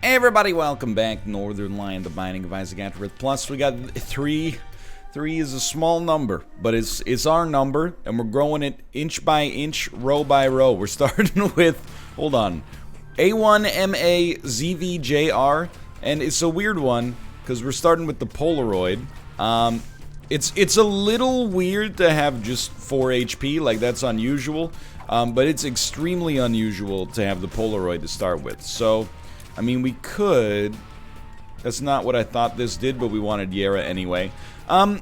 Hey everybody, welcome back. Northernlion, the Binding of Isaac Afterbirth. Plus, we got 3. 3 is a small number, but it's our number, and we're growing it inch by inch, row by row. We're starting with, hold on, A1MAZVJR, and it's a weird one, because we're starting with the Polaroid. It's a little weird to have just 4 HP, like that's unusual, but it's extremely unusual to have the Polaroid to start with, so... I mean, we could... That's not what I thought this did, but we wanted Yara anyway. I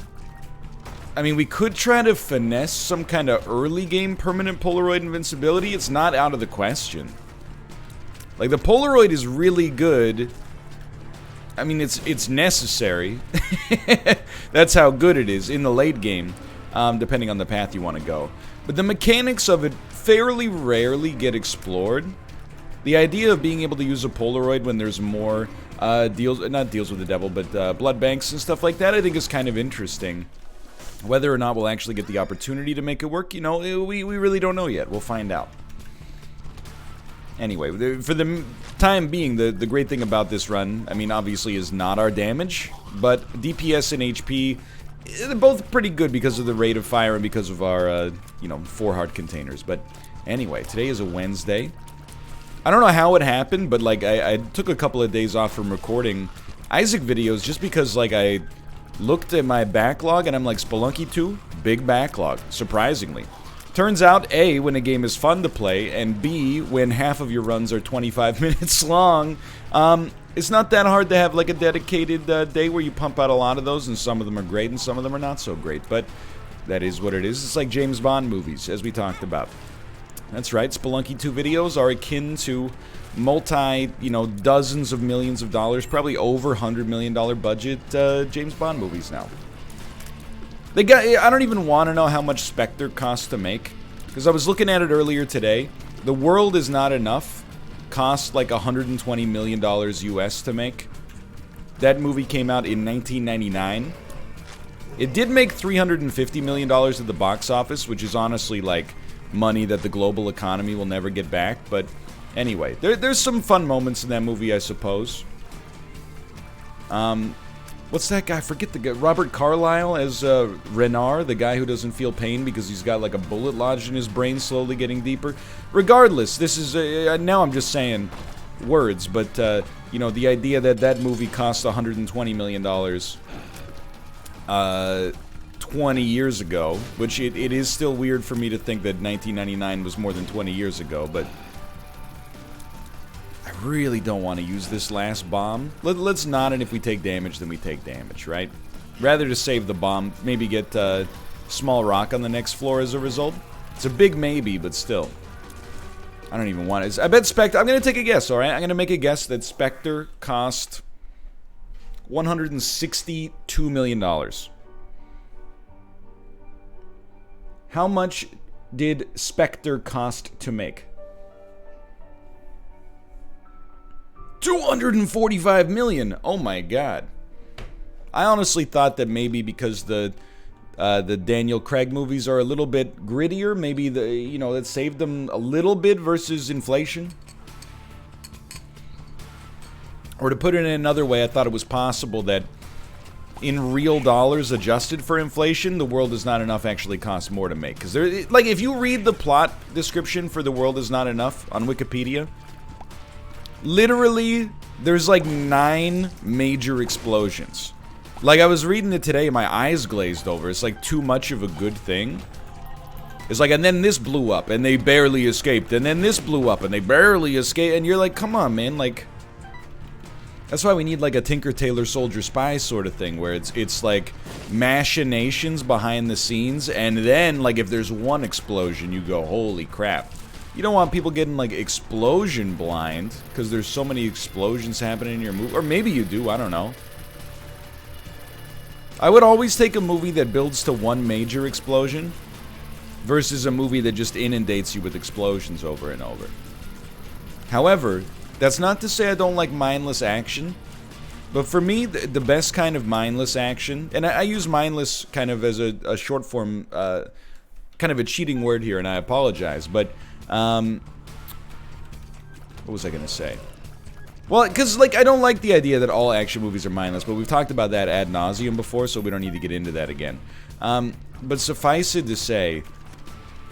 mean, we could try to finesse some kind of early game permanent Polaroid invincibility. It's not out of the question. Like, the Polaroid is really good. I mean, it's necessary. That's how good it is in the late game, depending on the path you want to go. But the mechanics of it fairly rarely get explored. The idea of being able to use a Polaroid when there's more not deals with the devil, but blood banks and stuff like that, I think is kind of interesting. Whether or not we'll actually get the opportunity to make it work, you know, we really don't know yet. We'll find out. Anyway, for the time being, the great thing about this run, I mean, obviously is not our damage, but DPS and HP, they're both pretty good because of the rate of fire and because of our, you know, 4 hard containers. But anyway, today is a Wednesday. I don't know how it happened, but like I took a couple of days off from recording Isaac videos just because like I looked at my backlog and I'm like, Spelunky 2, big backlog, surprisingly. Turns out, A, when a game is fun to play, and B, when half of your runs are 25 minutes long, it's not that hard to have like a dedicated day where you pump out a lot of those, and some of them are great and some of them are not so great, but that is what it is. It's like James Bond movies, as we talked about. That's right, Spelunky 2 videos are akin to you know, dozens of millions of dollars, probably over $100 million budget James Bond movies now. I don't even want to know how much Spectre costs to make, because I was looking at it earlier today. The World Is Not Enough cost like $120 million US to make. That movie came out in 1999. It did make $350 million at the box office, which is honestly like... money that the global economy will never get back, but anyway, there's some fun moments in that movie, I suppose. What's that guy? I forget the guy. Robert Carlyle as Renard, the guy who doesn't feel pain because he's got like a bullet lodged in his brain, slowly getting deeper. Regardless, this is now I'm just saying words, but you know, the idea that that movie cost $120 million. 20 years ago, which it is still weird for me to think that 1999 was more than 20 years ago, but I really don't want to use this last bomb. Let's not, and if we take damage, then we take damage, right? Rather to save the bomb, maybe get small rock on the next floor as a result. It's a big maybe, but still. I don't even want it. I bet Spectre, I'm going to take a guess, alright? I'm going to make a guess that Spectre cost $162 million. How much did Spectre cost to make? $245 million! Oh my god. I honestly thought that maybe because the Daniel Craig movies are a little bit grittier, maybe you know, that saved them a little bit versus inflation. Or to put it in another way, I thought it was possible that in real dollars adjusted for inflation, The World Is Not Enough actually costs more to make. Because like, if you read the plot description for The World Is Not Enough on Wikipedia, literally, there's like 9 major explosions. Like, I was reading it today, my eyes glazed over. It's like too much of a good thing. It's like, and then this blew up, and they barely escaped. And then this blew up, and they barely escaped. And you're like, come on, man, like... That's why we need like a Tinker Tailor Soldier Spy sort of thing, where it's like machinations behind the scenes, and then like if there's one explosion, you go, holy crap. You don't want people getting like explosion blind, because there's so many explosions happening in your movie. Or maybe you do, I don't know. I would always take a movie that builds to one major explosion, versus a movie that just inundates you with explosions over and over. However... that's not to say I don't like mindless action, but for me, the best kind of mindless action, and I use mindless kind of as a short form, kind of a cheating word here, and I apologize, but, what was I going to say? Well, because, like, I don't like the idea that all action movies are mindless, but we've talked about that ad nauseum before, so we don't need to get into that again. But suffice it to say,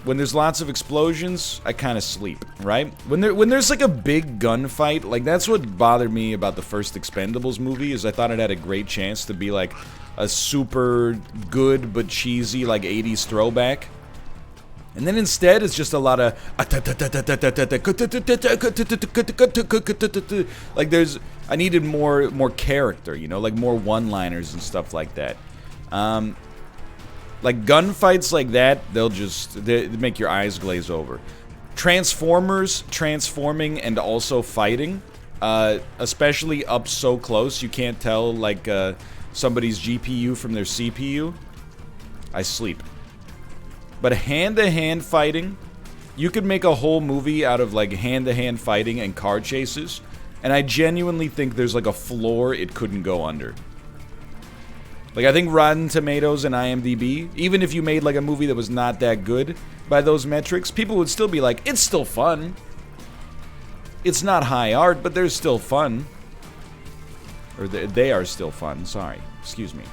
when there's lots of explosions, I kind of sleep, right? When there's, like, a big gunfight, like, that's what bothered me about the first Expendables movie, is I thought it had a great chance to be, like, a super good but cheesy, like, 80s throwback. And then instead, it's just a lot of like I needed more character, you know, like more one-liners and stuff like that. Like gunfights like that, they make your eyes glaze over. Transformers transforming and also fighting, especially up so close you can't tell like somebody's GPU from their CPU. I sleep. But hand-to-hand fighting, you could make a whole movie out of, like, hand-to-hand fighting and car chases, and I genuinely think there's, like, a floor it couldn't go under. Like, I think Rotten Tomatoes and IMDb, even if you made, like, a movie that was not that good by those metrics, people would still be like, it's still fun. It's not high art, but they're still fun. Or they are still fun, sorry. Excuse me.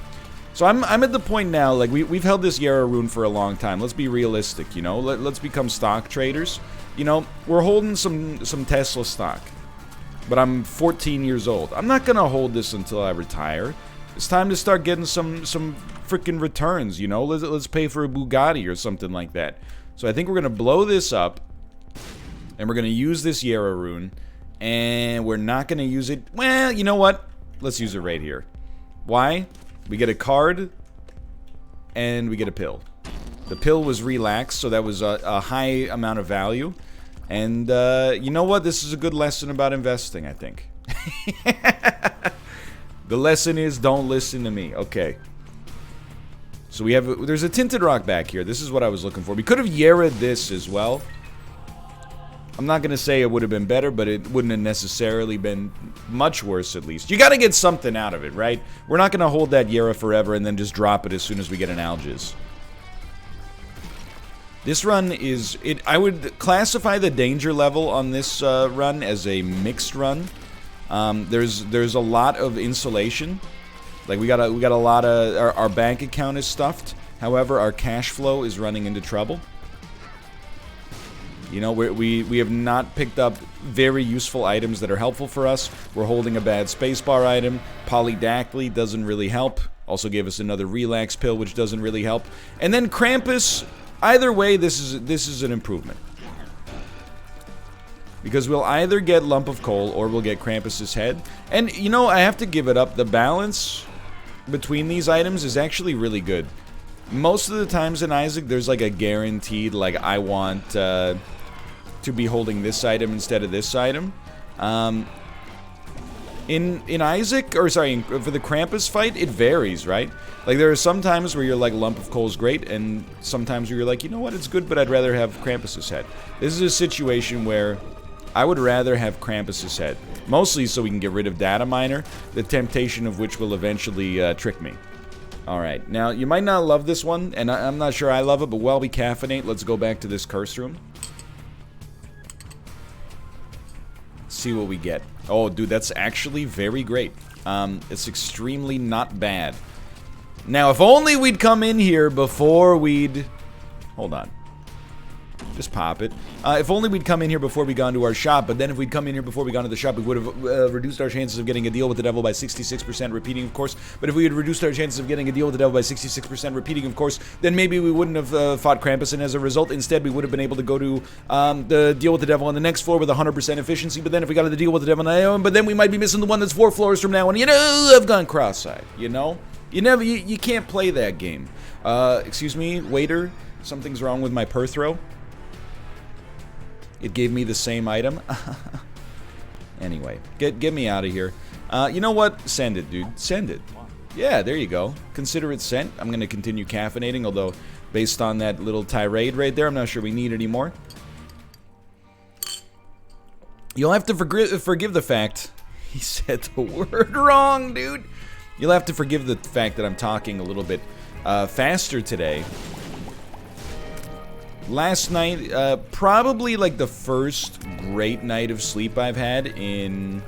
So I'm at the point now, like, we've held this Yarrow rune for a long time. Let's be realistic, you know? Let's become stock traders. You know, we're holding some Tesla stock. But I'm 14 years old. I'm not gonna hold this until I retire. It's time to start getting some freaking returns, you know? Let's pay for a Bugatti or something like that. So I think we're gonna blow this up. And we're gonna use this Yarrow rune. And we're not gonna use it... Well, you know what? Let's use it right here. Why? We get a card, and we get a pill. The pill was relaxed, so that was a high amount of value. And, you know what? This is a good lesson about investing, I think. The lesson is, don't listen to me. Okay. So we have... There's a tinted rock back here. This is what I was looking for. We could have Yarrowed this as well. I'm not going to say it would have been better, but it wouldn't have necessarily been much worse, at least. You got to get something out of it, right? We're not going to hold that Yarrow forever and then just drop it as soon as we get an Algiz. This run is... I would classify the danger level on this run as a mixed run. There's a lot of insulation. Like, we got a lot of... Our bank account is stuffed. However, our cash flow is running into trouble. You know, we have not picked up very useful items that are helpful for us. We're holding a bad spacebar item. Polydactyly doesn't really help. Also gave us another relax pill, which doesn't really help. And then Krampus, either way, this is an improvement. Because we'll either get Lump of Coal or we'll get Krampus's head. And, you know, I have to give it up. The balance between these items is actually really good. Most of the times in Isaac, there's like a guaranteed, like, I want to be holding this item instead of this item. In Isaac, or sorry, for the Krampus fight, it varies, right? Like, there are some times where you're like, Lump of Coal's great, and sometimes where you're like, you know what, it's good, but I'd rather have Krampus's head. This is a situation where I would rather have Krampus's head. Mostly so we can get rid of Data Miner, the temptation of which will eventually trick me. Alright, now, you might not love this one, and I'm not sure I love it, but while we caffeinate, let's go back to this curse room. See what we get. Oh, dude, that's actually very great. It's extremely not bad. Now, if only we'd come in here before we'd... Hold on. Just pop it. If only we'd come in here before we got into our shop, but then if we'd come in here before we got into the shop, we would have reduced our chances of getting a deal with the devil by 66%, repeating, of course. But if we had reduced our chances of getting a deal with the devil by 66%, repeating, of course, then maybe we wouldn't have fought Krampus, and as a result, instead, we would have been able to go to the deal with the devil on the next floor with 100% efficiency, but then if we got to the deal with the devil on but then we might be missing the one that's 4 floors from now, and, you know, I've gone cross-eyed, you know? You can't play that game. Excuse me, waiter, something's wrong with my per throw. It gave me the same item. Anyway, get me out of here. You know what? Send it, dude. Send it. Yeah, there you go. Consider it sent. I'm going to continue caffeinating, although based on that little tirade right there, I'm not sure we need any more. You'll have to forgive the fact... He said the word wrong, dude. You'll have to forgive the fact that I'm talking a little bit faster today. Last night, probably like the first great night of sleep I've had in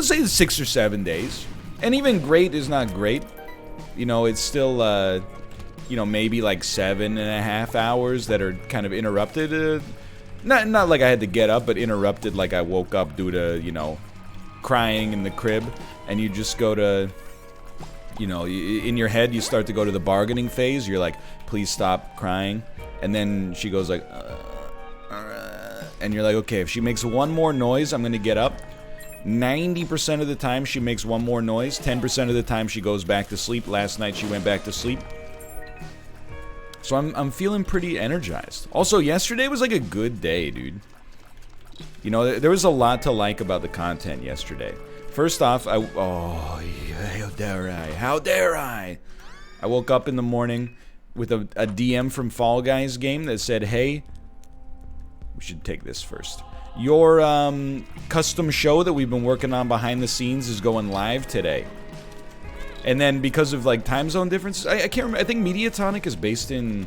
would say 6 or 7 days. And even great is not great. You know, it's still, you know, maybe like 7.5 hours that are kind of interrupted. Not like I had to get up, but interrupted like I woke up due to, you know, crying in the crib. And you just go to, you know, in your head you start to go to the bargaining phase. You're like, please stop crying. And then she goes like, and you're like, okay, if she makes one more noise, I'm gonna get up. 90% of the time she makes one more noise. 10% of the time she goes back to sleep. Last night she went back to sleep. So I'm feeling pretty energized. Also, yesterday was like a good day, dude. You know, there was a lot to like about the content yesterday. First off, how dare I? How dare I? I woke up in the morning with a DM from Fall Guys game that said, hey, we should take this first. Your custom show that we've been working on behind the scenes is going live today. And then because of like time zone differences, I can't remember. I think Mediatonic is based in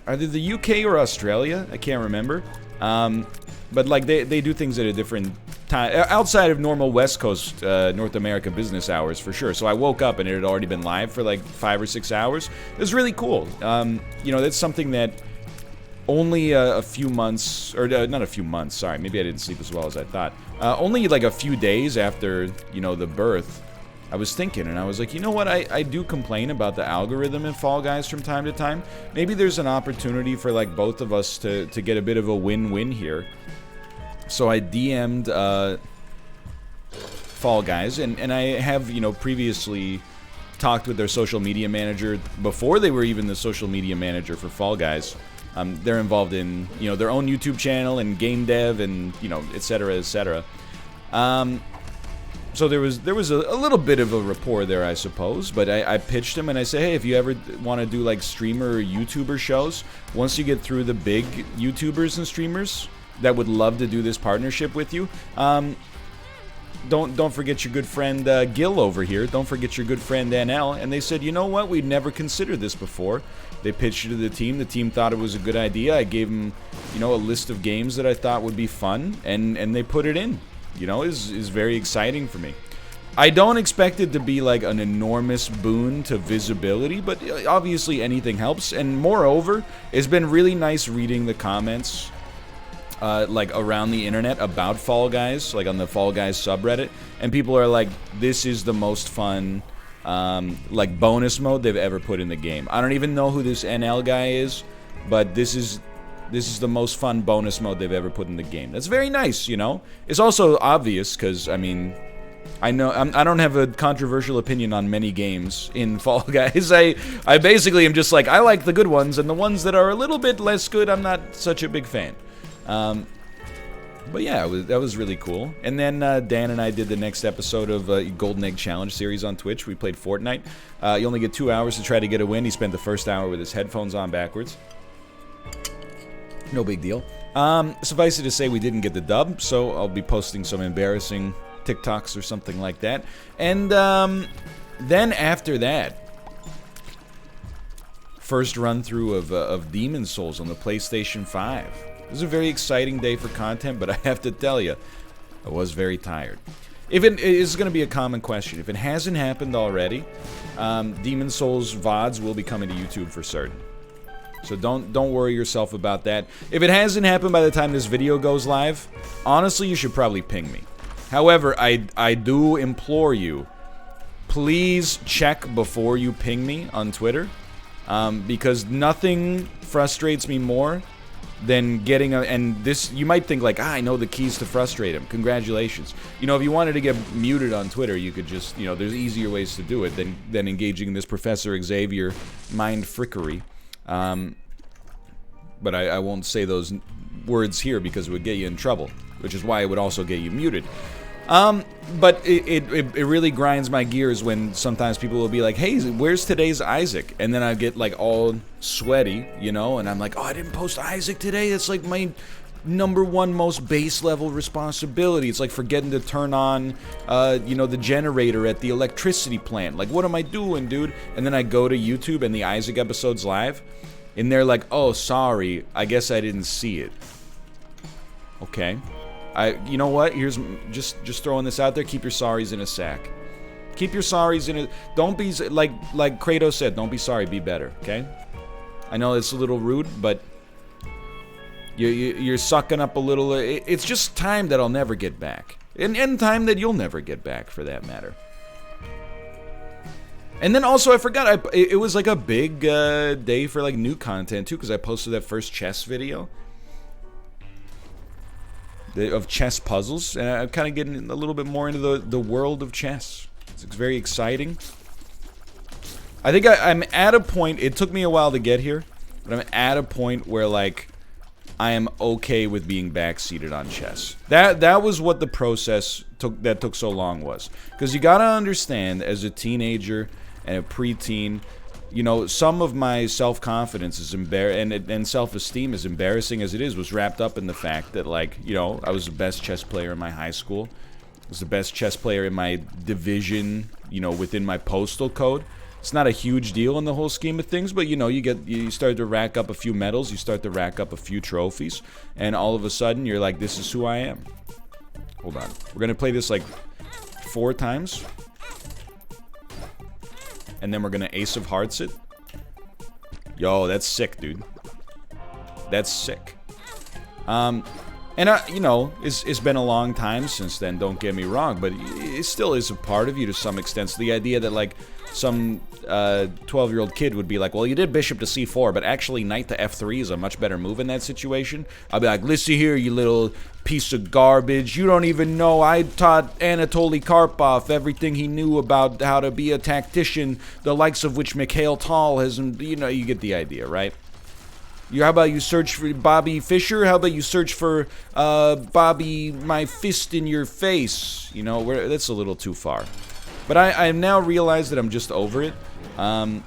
either the UK or Australia. I can't remember. But like they do things at a different time outside of normal West Coast North America business hours for sure. So I woke up and it had already been live for like 5 or 6 hours. It was really cool. You know, that's something that only a few months, or not a few months, sorry, maybe I didn't sleep as well as I thought. Only like a few days after, you know, the birth, I was thinking, and I was like, you know what, I do complain about the algorithm in Fall Guys from time to time. Maybe there's an opportunity for like both of us to get a bit of a win-win here. So I DM'd Fall Guys, and I have, you know, previously talked with their social media manager before they were even the social media manager for Fall Guys. They're involved in, you know, their own YouTube channel and game dev and, you know, etc., etc. So there was a little bit of a rapport there, I suppose. But I pitched him and I said, hey, if you ever want to do like streamer or YouTuber shows, once you get through the big YouTubers and streamers that would love to do this partnership with you, don't forget your good friend Gil over here. Don't forget your good friend NL. And they said, you know what? We'd never considered this before. They pitched it to the team. The team thought it was a good idea. I gave them, you know, a list of games that I thought would be fun, and they put it in. You know, is very exciting for me. I don't expect it to be like an enormous boon to visibility, but obviously anything helps. And moreover, it's been really nice reading the comments like around the internet about Fall Guys, like on the Fall Guys subreddit, and people are like, this is the most fun like bonus mode they've ever put in the game. I don't even know who this NL guy is, but this is the most fun bonus mode they've ever put in the game. That's very nice, you know. It's also obvious because, I mean, I know I don't have a controversial opinion on many games in Fall Guys. I basically am just like, I like the good ones, and the ones that are a little bit less good, I'm not such a big fan. But yeah, that was really cool. And then Dan and I did the next episode of Golden Egg Challenge series on Twitch. We played Fortnite. You only get 2 hours to try to get a win. He spent the first hour with his headphones on backwards. No big deal. Suffice it to say, we didn't get the dub, so I'll be posting some embarrassing TikToks or something like that. And then after that, first run through of Demon Souls on the PlayStation 5. It was a very exciting day for content, but I have to tell you, I was very tired. If it is going to be a common question, if it hasn't happened already, Demon Souls VODs will be coming to YouTube for certain. So don't worry yourself about that. If it hasn't happened by the time this video goes live, honestly, you should probably ping me. However, I do implore you, please check before you ping me on Twitter, because nothing frustrates me more than getting and this, you might think like, I know the keys to frustrate him. Congratulations. You know, if you wanted to get muted on Twitter, you could just, you know, there's easier ways to do it than engaging in this Professor Xavier mind frickery. But I won't say those words here because it would get you in trouble, which is why it would also get you muted. But it really grinds my gears when sometimes people will be like, hey, where's today's Isaac? And then I get like all sweaty, you know, and I'm like, oh, I didn't post Isaac today. It's like my #1 most base level responsibility. It's like forgetting to turn on, you know, the generator at the electricity plant. Like, what am I doing, dude? And then I go to YouTube and the Isaac episode's live, and they're like, oh, sorry, I guess I didn't see it. Okay. You know what? Here's just throwing this out there. Keep your sorries in a sack. Keep your sorries in a... Don't be... Like Kratos said, don't be sorry, be better, okay? I know it's a little rude, but... You're sucking up a little... It's just time that I'll never get back. And time that you'll never get back, for that matter. And then also, I forgot, it was like a big day for like new content, too, because I posted that first chess video. Of chess puzzles, and I'm kind of getting a little bit more into the world of chess. It's very exciting. I think I'm at a point, it took me a while to get here, but I'm at a point where, like, I am okay with being backseated on chess. That was what the process took so long was. Because you gotta understand, as a teenager and a preteen, you know, some of my self-confidence is and self-esteem, as embarrassing as it is, was wrapped up in the fact that, like, you know, I was the best chess player in my high school. I was the best chess player in my division, you know, within my postal code. It's not a huge deal in the whole scheme of things, but, you know, you start to rack up a few medals, you start to rack up a few trophies, and all of a sudden, you're like, this is who I am. Hold on. We're gonna play this, like, 4 times. And then we're gonna Ace of Hearts it. Yo, that's sick, dude. That's sick. And you know, it's been a long time since then, don't get me wrong, but it still is a part of you to some extent. So the idea that, like, some 12-year-old kid would be like, well, you did bishop to c4, but actually knight to f3 is a much better move in that situation. I'll be like, listen here, you little piece of garbage. You don't even know I taught Anatoly Karpov everything he knew about how to be a tactician, the likes of which Mikhail Tal has, you know, you get the idea, right? How about you search for Bobby Fischer? How about you search for Bobby my fist in your face? You know, that's a little too far. But I now realized that I'm just over it. And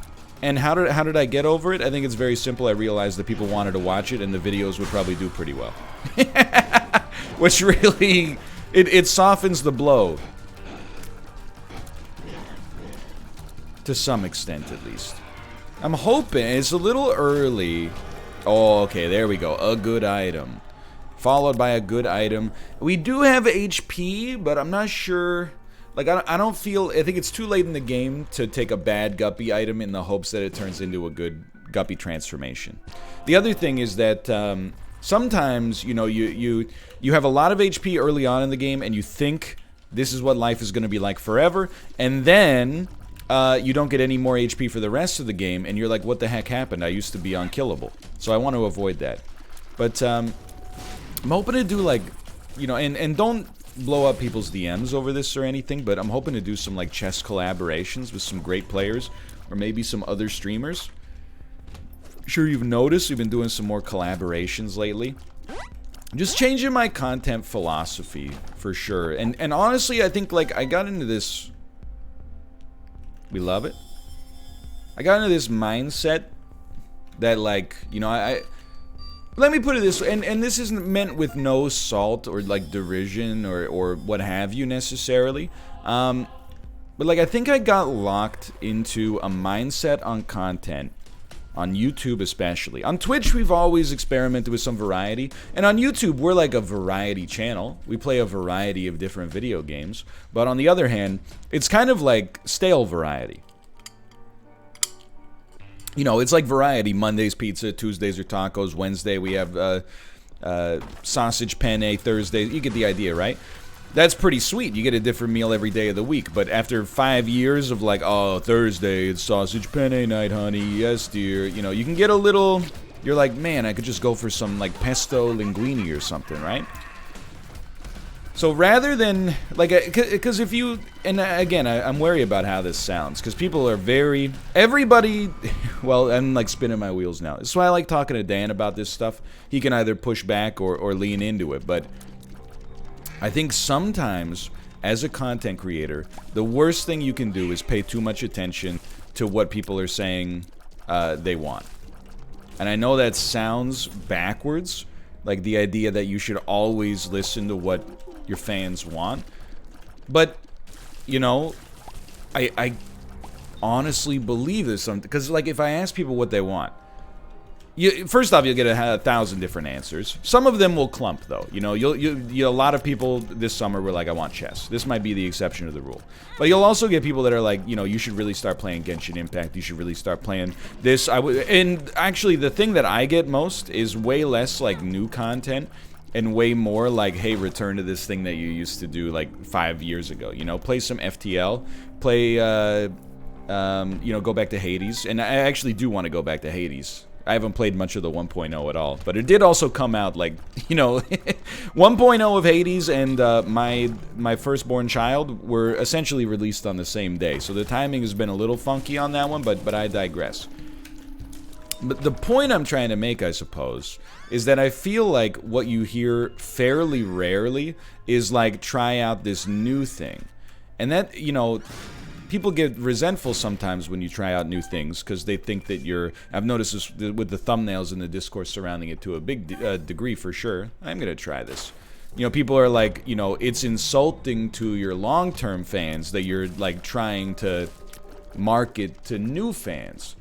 how did I get over it? I think it's very simple. I realized that people wanted to watch it, and the videos would probably do pretty well. Which really, it softens the blow. To some extent, at least. I'm hoping, it's a little early. Oh, okay, there we go. A good item. Followed by a good item. We do have HP, but I'm not sure... Like, I don't feel... I think it's too late in the game to take a bad Guppy item in the hopes that it turns into a good Guppy transformation. The other thing is that sometimes, you know, you have a lot of HP early on in the game, and you think this is what life is going to be like forever, and then you don't get any more HP for the rest of the game, and you're like, what the heck happened? I used to be unkillable. So I want to avoid that. But I'm hoping to do, like, you know, and don't blow up people's DMs over this or anything, but I'm hoping to do some, like, chess collaborations with some great players, or maybe some other streamers. I'm sure you've noticed we've been doing some more collaborations lately. Just changing my content philosophy, for sure. And honestly, I think, like, I got into this... We love it. I got into this mindset that, like, you know, let me put it this way, and this isn't meant with no salt or, like, derision or what have you necessarily. But, like, I think I got locked into a mindset on content, on YouTube especially. On Twitch, we've always experimented with some variety, and on YouTube, we're like a variety channel. We play a variety of different video games, but on the other hand, it's kind of like stale variety. You know, it's like variety. Mondays pizza, Tuesdays are tacos, Wednesday we have sausage penne, Thursday, you get the idea, right? That's pretty sweet. You get a different meal every day of the week, but after 5 years of, like, oh, Thursday, it's sausage penne night, honey, yes, dear, you know, you can get a little, you're like, man, I could just go for some, like, pesto linguine or something, right? So rather than, like, because if you, and again, I'm wary about how this sounds, because people are very, everybody, well, I'm, like, spinning my wheels now. That's why I like talking to Dan about this stuff. He can either push back or lean into it, but I think sometimes, as a content creator, the worst thing you can do is pay too much attention to what people are saying they want. And I know that sounds backwards, like the idea that you should always listen to what your fans want. But, you know, I honestly believe there's something, because, like, if I ask people what they want, First off, you'll get 1,000 different answers. Some of them will clump, though. You know, a lot of people this summer were like, I want chess. This might be the exception to the rule. But you'll also get people that are like, you know, you should really start playing Genshin Impact. You should really start playing this. And actually, the thing that I get most is way less like new content and way more like, hey, return to this thing that you used to do like 5 years ago. You know, play some FTL. Play, you know, go back to Hades. And I actually do want to go back to Hades. I haven't played much of the 1.0 at all, but it did also come out like, you know, 1.0 of Hades and my firstborn child were essentially released on the same day. So the timing has been a little funky on that one, but I digress. But the point I'm trying to make, I suppose, is that I feel like what you hear fairly rarely is like, try out this new thing. And that, you know, people get resentful sometimes when you try out new things because they think that you're... I've noticed this with the thumbnails and the discourse surrounding it to a big degree for sure. I'm going to try this. You know, people are like, you know, it's insulting to your long-term fans that you're like trying to market to new fans.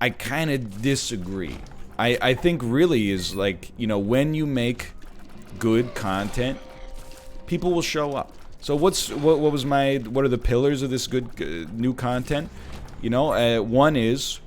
I kind of disagree. I think really is like, you know, when you make good content, people will show up. So what are the pillars of this good new content? You know, one is,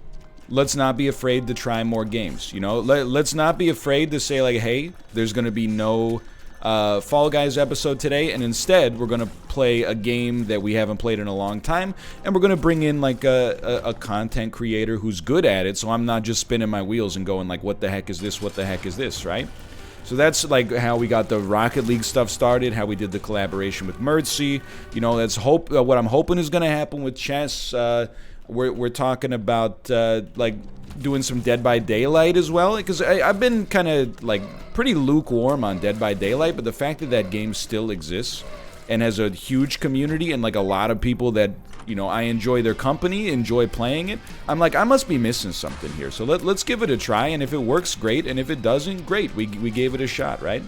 let's not be afraid to try more games. You know, let's not be afraid to say like, hey, there's gonna be no Fall Guys episode today, and instead we're gonna play a game that we haven't played in a long time, and we're gonna bring in like a content creator who's good at it. So I'm not just spinning my wheels and going like, what the heck is this? What the heck is this? Right? So that's like how we got the Rocket League stuff started, how we did the collaboration with Mercy. You know, that's what I'm hoping is going to happen with chess. We're talking about like doing some Dead by Daylight as well, because I've been kind of like pretty lukewarm on Dead by Daylight, but the fact that that game still exists and has a huge community and like a lot of people that, you know, I enjoy their company, enjoy playing it, I'm like, I must be missing something here. So let's give it a try, and if it works, great, and if it doesn't, great. We gave it a shot, right?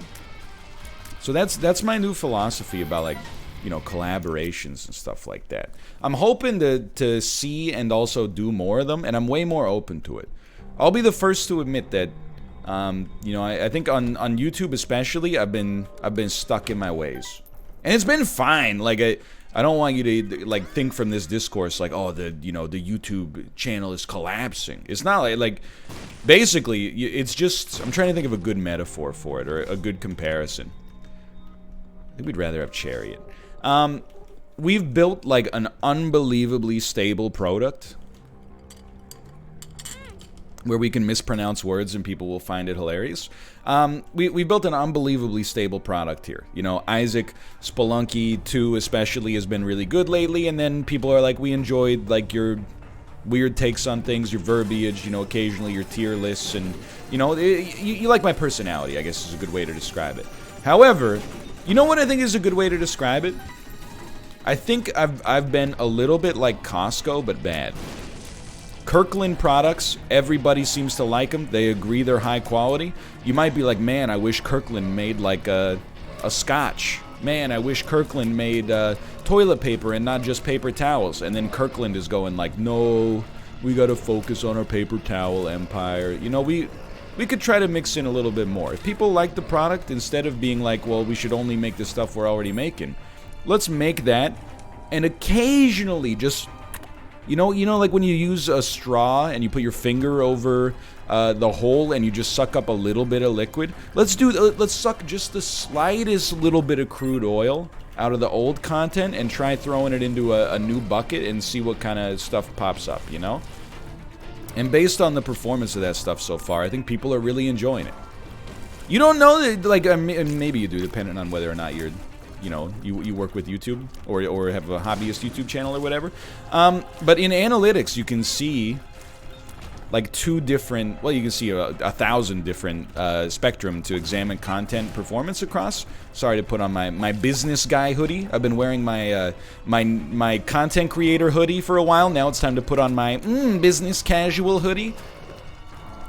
So that's my new philosophy about, like, you know, collaborations and stuff like that. I'm hoping to see and also do more of them, and I'm way more open to it. I'll be the first to admit that, you know, I think on YouTube especially, I've been stuck in my ways, and it's been fine. Like I don't want you to like think from this discourse like, oh, the YouTube channel is collapsing. It's not like basically it's just, I'm trying to think of a good metaphor for it, or a good comparison. I think we'd rather have Chariot. We've built like an unbelievably stable product where we can mispronounce words and people will find it hilarious. We built an unbelievably stable product here. You know, Isaac Spelunky 2 especially has been really good lately, and then people are like, we enjoyed like your weird takes on things, your verbiage, you know, occasionally your tier lists, and, you know, you like my personality, I guess is a good way to describe it. However, you know what I think is a good way to describe it? I think I've been a little bit like Costco, but bad. Kirkland products, everybody seems to like them. They agree they're high quality. You might be like, man, I wish Kirkland made like a scotch. Man, I wish Kirkland made toilet paper and not just paper towels. And then Kirkland is going like, no, we gotta focus on our paper towel empire. You know, we could try to mix in a little bit more. If people like the product, instead of being like, well, we should only make the stuff we're already making, let's make that, and occasionally just... You know, like when you use a straw and you put your finger over the hole and you just suck up a little bit of liquid? Let's suck just the slightest little bit of crude oil out of the old content and try throwing it into a new bucket and see what kind of stuff pops up, you know? And based on the performance of that stuff so far, I think people are really enjoying it. You don't know that, like, maybe you do, depending on whether or not you're... You know, you work with YouTube or have a hobbyist YouTube channel or whatever. But in analytics, you can see like two different, well, you can see 1,000 different spectrum to examine content performance across. Sorry to put on my business guy hoodie. I've been wearing my my content creator hoodie for a while. Now it's time to put on my business casual hoodie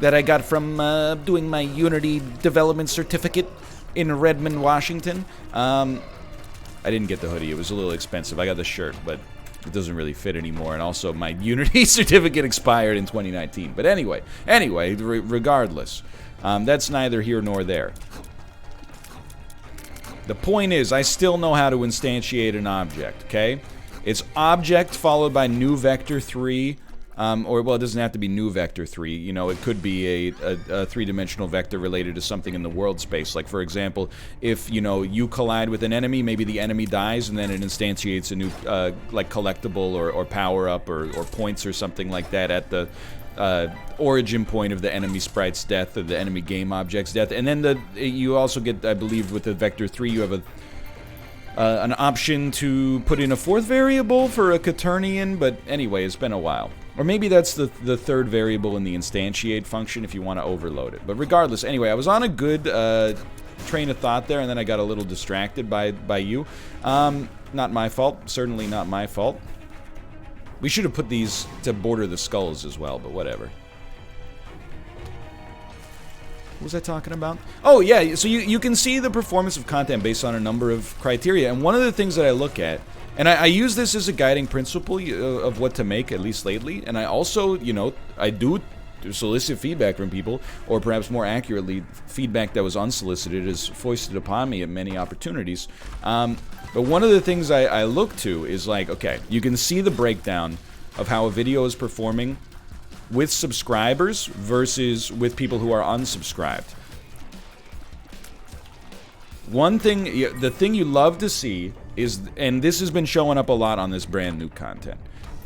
that I got from doing my Unity development certificate in Redmond, Washington. I didn't get the hoodie. It was a little expensive. I got the shirt, but it doesn't really fit anymore, and also my Unity certificate expired in 2019. But anyway, regardless, that's neither here nor there. The point is, I still know how to instantiate an object, okay? It's object followed by new vector 3, or, well, it doesn't have to be new vector 3, you know, it could be a three-dimensional vector related to something in the world space. Like, for example, if, you know, you collide with an enemy, maybe the enemy dies, and then it instantiates a new, like, collectible or power-up or points or something like that at the origin point of the enemy sprite's death, or the enemy game object's death. And then you also get, I believe, with the vector 3, you have an option to put in a fourth variable for a quaternion, but anyway, it's been a while. Or maybe that's the third variable in the instantiate function if you want to overload it. But regardless, anyway, I was on a good train of thought there, and then I got a little distracted by you. Not my fault. Certainly not my fault. We should have put these to border the skulls as well, but whatever. What was I talking about? Oh, yeah, so you can see the performance of content based on a number of criteria, and one of the things that I look at, and I use this as a guiding principle of what to make, at least lately, and I also, you know, I do solicit feedback from people, or perhaps more accurately, feedback that was unsolicited is foisted upon me at many opportunities. But one of the things I look to is like, okay, you can see the breakdown of how a video is performing with subscribers versus with people who are unsubscribed. One thing, the thing you love to see is, and this has been showing up a lot on this brand new content,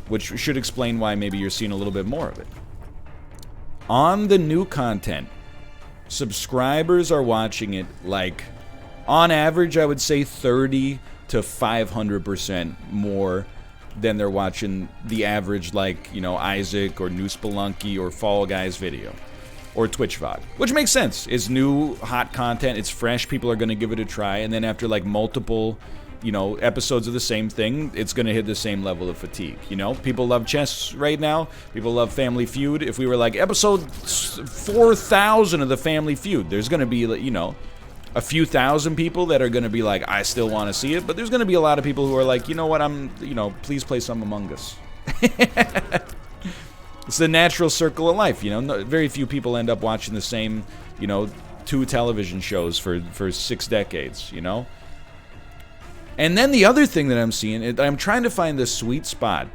which should explain why maybe you're seeing a little bit more of it. On the new content, subscribers are watching it like, on average, I would say 30 to 500% more than they're watching the average, like, you know, Isaac or New Spelunky or Fall Guys video. Or Twitch VOD. Which makes sense. It's new, hot content, it's fresh, people are going to give it a try, and then after like multiple, you know, episodes of the same thing, it's going to hit the same level of fatigue, you know? People love chess right now, people love Family Feud. If we were like, episode 4,000 of the Family Feud, there's going to be, you know, a few thousand people that are going to be like, I still want to see it, but there's going to be a lot of people who are like, you know what, you know, please play some Among Us. It's the natural circle of life, you know. Very few people end up watching the same, you know, 2 television shows for 6 decades, you know. And then the other thing that I'm seeing, I'm trying to find the sweet spot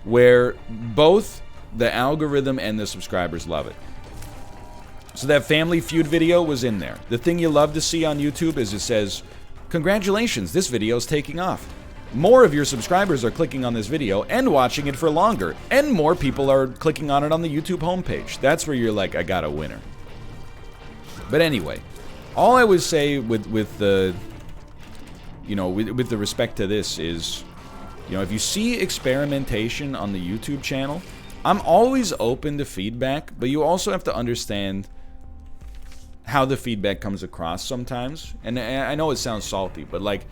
where both the algorithm and the subscribers love it. So that Family Feud video was in there. The thing you love to see on YouTube is it says, congratulations, this video's taking off. More of your subscribers are clicking on this video and watching it for longer, and more people are clicking on it on the YouTube homepage. That's where you're like, I got a winner. But anyway, all I would say with the, you know, with the respect to this is, you know, if you see experimentation on the YouTube channel, I'm always open to feedback, but you also have to understand how the feedback comes across sometimes. And I know it sounds salty, but like,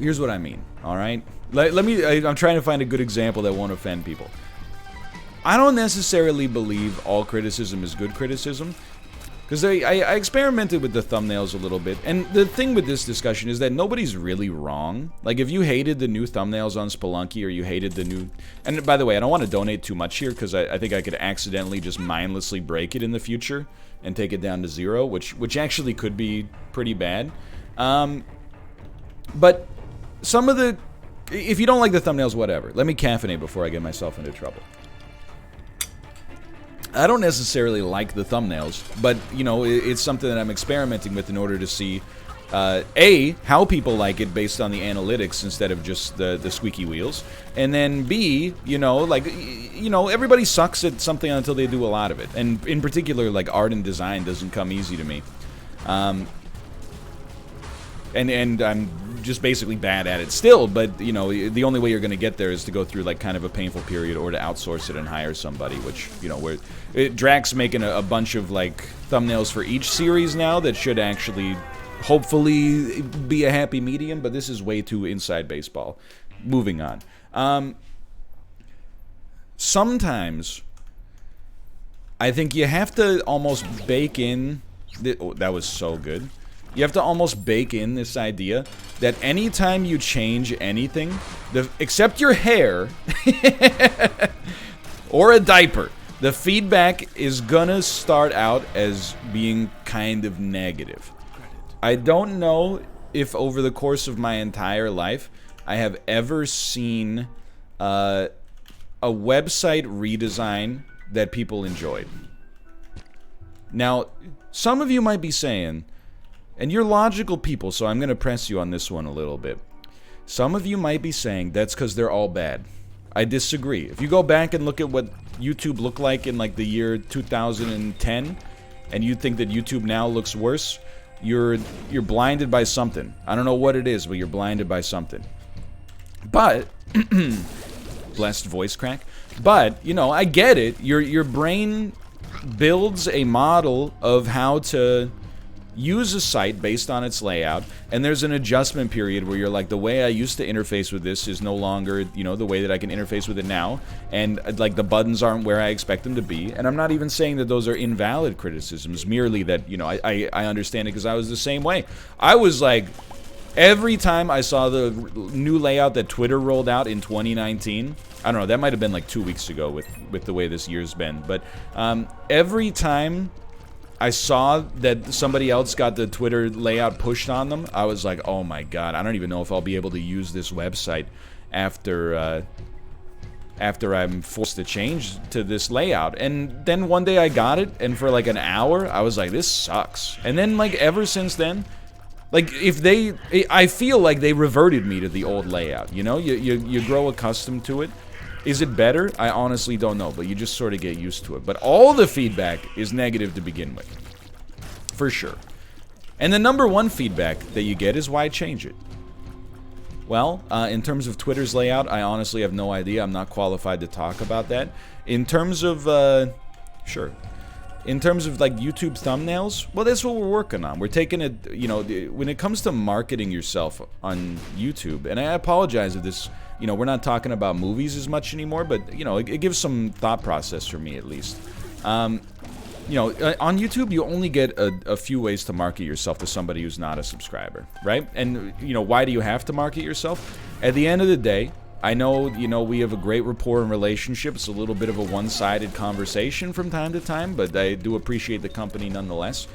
here's what I mean, alright? I'm trying to find a good example that won't offend people. I don't necessarily believe all criticism is good criticism, because I experimented with the thumbnails a little bit, and the thing with this discussion is that nobody's really wrong. Like, if you hated the new thumbnails on Spelunky, or you hated the new... And by the way, I don't want to donate too much here, because I think I could accidentally just mindlessly break it in the future and take it down to 0, which actually could be pretty bad. But some of the... If you don't like the thumbnails, whatever. Let me caffeinate before I get myself into trouble. I don't necessarily like the thumbnails, but, you know, it's something that I'm experimenting with in order to see, A, how people like it based on the analytics instead of just the squeaky wheels, and then B, you know, like, you know, everybody sucks at something until they do a lot of it, and in particular, like, art and design doesn't come easy to me. And I'm just basically bad at it still, but, you know, the only way you're going to get there is to go through, like, kind of a painful period, or to outsource it and hire somebody, which, you know, where... Drax making a bunch of, like, thumbnails for each series now that should actually, hopefully, be a happy medium, but this is way too inside baseball. Moving on. Sometimes, I think you have to almost bake in... Oh, that was so good. You have to almost bake in this idea that anytime you change anything, except your hair or a diaper, the feedback is gonna start out as being kind of negative. I don't know if over the course of my entire life I have ever seen a website redesign that people enjoyed. Now, some of you might be saying, and you're logical people, so I'm going to press you on this one a little bit. Some of you might be saying that's because they're all bad. I disagree. If you go back and look at what YouTube looked like in like the year 2010, and you think that YouTube now looks worse, you're blinded by something. I don't know what it is, but you're blinded by something. But blessed voice crack. But, you know, I get it. Your brain builds a model of how to use a site based on its layout, and there's an adjustment period where you're like, the way I used to interface with this is no longer, you know, the way that I can interface with it now, and like the buttons aren't where I expect them to be. And I'm not even saying that those are invalid criticisms, merely that, you know, I understand it because I was the same way. I was like, every time I saw the new layout that Twitter rolled out in 2019, I don't know, that might have been like 2 weeks ago with the way this year's been, but every time I saw that somebody else got the Twitter layout pushed on them, I was like, oh my god, I don't even know if I'll be able to use this website after I'm forced to change to this layout. And then one day I got it, and for like an hour, I was like, this sucks. And then like ever since then, like I feel like they reverted me to the old layout, you know? You grow accustomed to it. Is it better? I honestly don't know, but you just sort of get used to it. But all the feedback is negative to begin with. For sure. And the number one feedback that you get is why change it? Well, in terms of Twitter's layout, I honestly have no idea. I'm not qualified to talk about that. In terms of, sure. In terms of, like, YouTube thumbnails, well, that's what we're working on. We're taking it, you know, when it comes to marketing yourself on YouTube, and I apologize if this, you know, we're not talking about movies as much anymore, but, you know, it gives some thought process for me, at least. You know, on YouTube, you only get a few ways to market yourself to somebody who's not a subscriber, right? And, you know, why do you have to market yourself? At the end of the day, I know, you know, we have a great rapport and relationship. It's a little bit of a one-sided conversation from time to time, but I do appreciate the company nonetheless.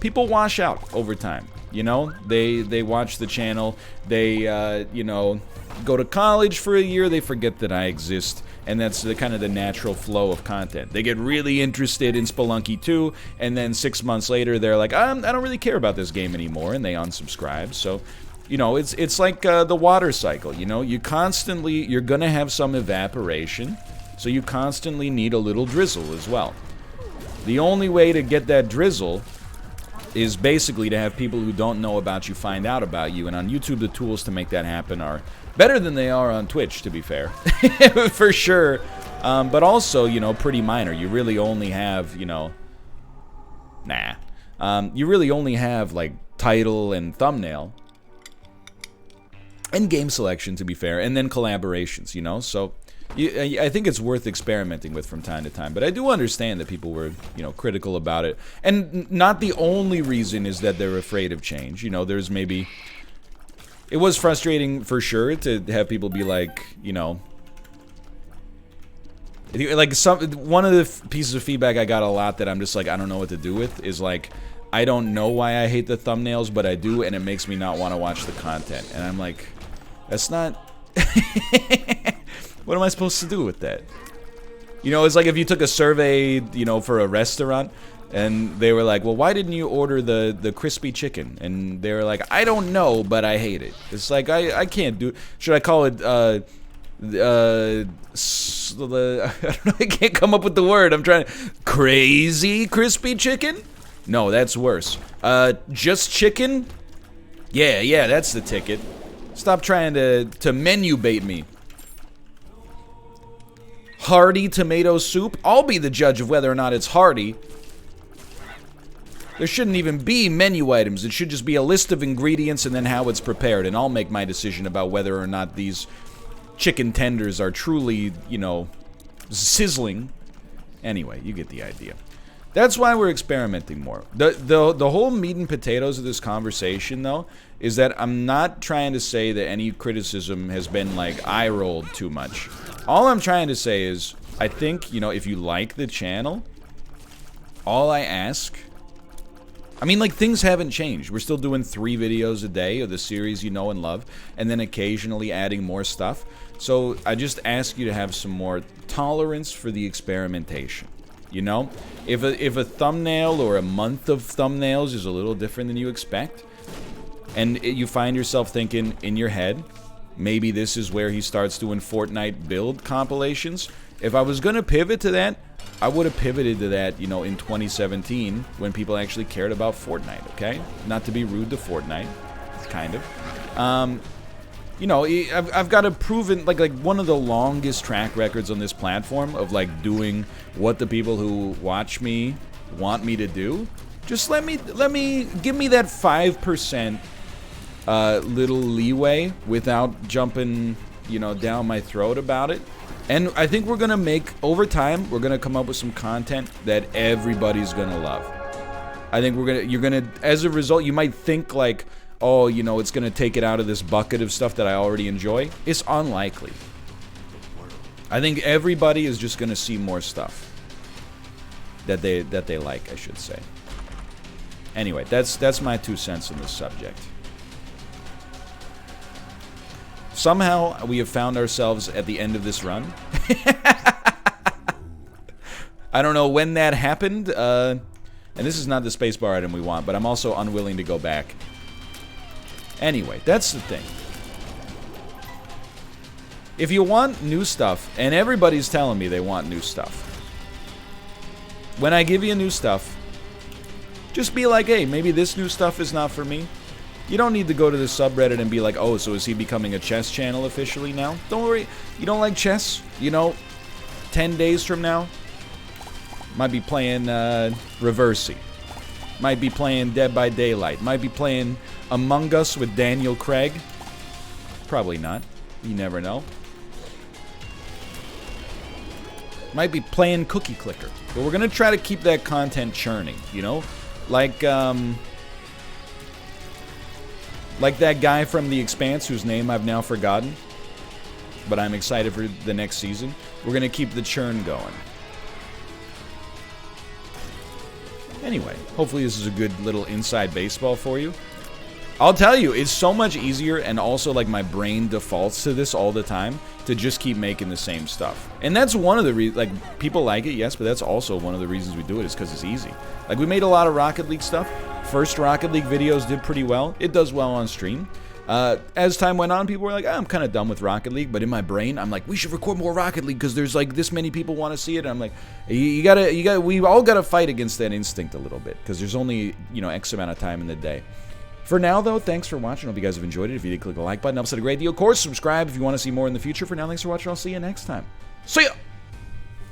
People wash out over time, you know? They watch the channel, they, you know, go to college for a year, they forget that I exist, and that's the kind of the natural flow of content. They get really interested in Spelunky 2, and then 6 months later, they're like, I don't really care about this game anymore, and they unsubscribe, so... You know, it's like the water cycle, you know? You're gonna have some evaporation, so you constantly need a little drizzle as well. The only way to get that drizzle is basically to have people who don't know about you find out about you, and on YouTube the tools to make that happen are better than they are on Twitch, to be fair. For sure. But also, you know, pretty minor. You really only have, you know... you really only have, like, title and thumbnail. And game selection, to be fair, and then collaborations, you know? So, I think it's worth experimenting with from time to time. But I do understand that people were, you know, critical about it. And not the only reason is that they're afraid of change. You know, there's maybe... It was frustrating, for sure, to have people be like, you know... Like, one of the pieces of feedback I got a lot that I'm just like, I don't know what to do with, is like... I don't know why I hate the thumbnails, but I do, and it makes me not want to watch the content. And I'm like... That's not... What am I supposed to do with that? You know, it's like if you took a survey, you know, for a restaurant, and they were like, well, why didn't you order the crispy chicken? And they were like, I don't know, but I hate it. It's like, I can't do... Should I call it, I don't know, I can't come up with the word. I'm trying to... Crazy crispy chicken? No, that's worse. Just chicken? Yeah, that's the ticket. Stop trying to menu bait me. Hearty tomato soup? I'll be the judge of whether or not it's hearty. There shouldn't even be menu items. It should just be a list of ingredients and then how it's prepared, and I'll make my decision about whether or not these chicken tenders are truly, you know, sizzling. Anyway, you get the idea. That's why we're experimenting more. The whole meat and potatoes of this conversation, though, is that I'm not trying to say that any criticism has been, like, eye-rolled too much. All I'm trying to say is, I think, you know, if you like the channel, all I ask... I mean, like, things haven't changed. We're still doing 3 videos a day of the series you know and love, and then occasionally adding more stuff. So I just ask you to have some more tolerance for the experimentation. You know? If a thumbnail or a month of thumbnails is a little different than you expect, and you find yourself thinking in your head, maybe this is where he starts doing Fortnite build compilations. If I was going to pivot to that, I would have pivoted to that, you know, in 2017 when people actually cared about Fortnite, okay? Not to be rude to Fortnite, kind of. You know, I've got a proven, like one of the longest track records on this platform of, like, doing what the people who watch me want me to do. Just give me that 5% little leeway without jumping, you know, down my throat about it. And I think we're gonna make, over time, we're gonna come up with some content that everybody's gonna love. I think you're gonna, as a result, you might think like, oh, you know, it's gonna take it out of this bucket of stuff that I already enjoy. It's unlikely. I think everybody is just gonna see more stuff that they like, I should say. Anyway, that's my 2 cents on this subject. Somehow, we have found ourselves at the end of this run. I don't know when that happened, and this is not the spacebar item we want, but I'm also unwilling to go back. Anyway, that's the thing. If you want new stuff, and everybody's telling me they want new stuff, when I give you new stuff, just be like, hey, maybe this new stuff is not for me. You don't need to go to the subreddit and be like, oh, so is he becoming a chess channel officially now? Don't worry. You don't like chess? You know, 10 days from now, might be playing Reversey. Might be playing Dead by Daylight. Might be playing Among Us with Daniel Craig. Probably not. You never know. Might be playing Cookie Clicker. But we're going to try to keep that content churning, you know? Like that guy from The Expanse whose name I've now forgotten. But I'm excited for the next season. We're going to keep the churn going. Anyway, hopefully this is a good little inside baseball for you. I'll tell you, it's so much easier, and also, like, my brain defaults to this all the time, to just keep making the same stuff. And that's one of the reasons, like, people like it, yes, but that's also one of the reasons we do it, is because it's easy. Like, we made a lot of Rocket League stuff. First Rocket League videos did pretty well. It does well on stream. As time went on, people were like, oh, I'm kind of done with Rocket League, but in my brain, I'm like, we should record more Rocket League because there's like this many people want to see it. And I'm like, we all gotta fight against that instinct a little bit because there's only, you know, X amount of time in the day. For now, though, thanks for watching. I hope you guys have enjoyed it. If you did, click the like button. Helps out a great deal. Of course, subscribe if you want to see more in the future. For now, thanks for watching. I'll see you next time. See ya!